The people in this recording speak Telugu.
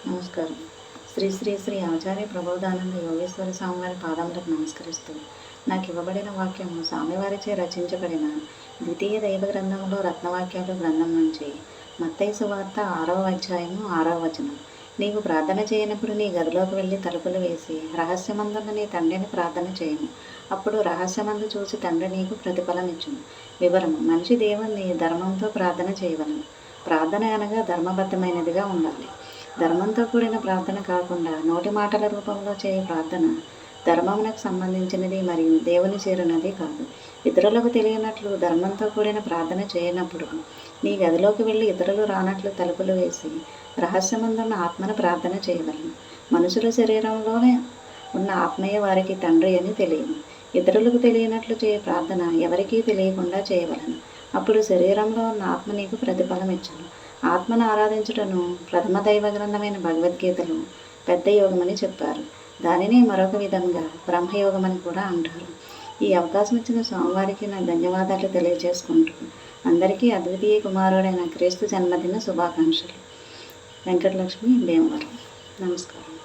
నమస్కారం. శ్రీ శ్రీ శ్రీ ఆచార్య ప్రబోధానంద యోగేశ్వర స్వామివారి పాదములకు నమస్కరిస్తూ నాకు ఇవ్వబడిన వాక్యము స్వామివారిచే రచించబడిన ద్వితీయ దైవ గ్రంథంలో రత్నవాక్యాలు గ్రంథం నుంచి మత్తయి సువార్త 6వ అధ్యాయము 6వ వచనం. నీవు ప్రార్థన చేయనప్పుడు నీ గదిలోకి వెళ్ళి తలుపులు వేసి రహస్యమందున్న నీ తండ్రిని ప్రార్థన చేయను. అప్పుడు రహస్యమందు చూసి తండ్రి నీకు ప్రతిఫలమిచ్చును. వివరము: మనిషి దేవుణ్ణి ధర్మంతో ప్రార్థన చేయవలను. ప్రార్థన అనగా ధర్మబద్ధమైనదిగా ఉండాలి. ధర్మంతో కూడిన ప్రార్థన కాకుండా నోటి మాటల రూపంలో చేయే ప్రార్థన ధర్మమునకు సంబంధించినది మరియు దేవుని చేరునది కాదు. ఇతరులకు తెలియనట్లు ధర్మంతో కూడిన ప్రార్థన చేయనప్పుడు నీ గదిలోకి వెళ్ళి ఇతరులు రానట్లు తలుపులు వేసి రహస్యమందున్న ఆత్మను ప్రార్థన చేయవలను. మనుషుల శరీరంలోనే ఉన్న ఆత్మీయ వారికి తండ్రి అని తెలియదు. ఇతరులకు తెలియనట్లు చేయే ప్రార్థన ఎవరికీ తెలియకుండా చేయవలను. అప్పుడు శరీరంలో ఉన్న ఆత్మ నీకు ప్రతిఫలం ఇచ్చును. ఆత్మను ఆరాధించుటను ప్రథమ దైవ గ్రంథమైన భగవద్గీతలో పెద్ద యోగమని చెప్పారు. దానిని మరొక విధంగా బ్రహ్మయోగమని కూడా అంటారు. ఈ అవకాశం ఇచ్చిన స్వామివారికి నా ధన్యవాదాలు తెలియజేసుకుంటూ అందరికీ అద్వితీయ కుమారుడైన క్రీస్తు జన్మదిన శుభాకాంక్షలు. వెంకటలక్ష్మి, భీమవరం. నమస్కారం.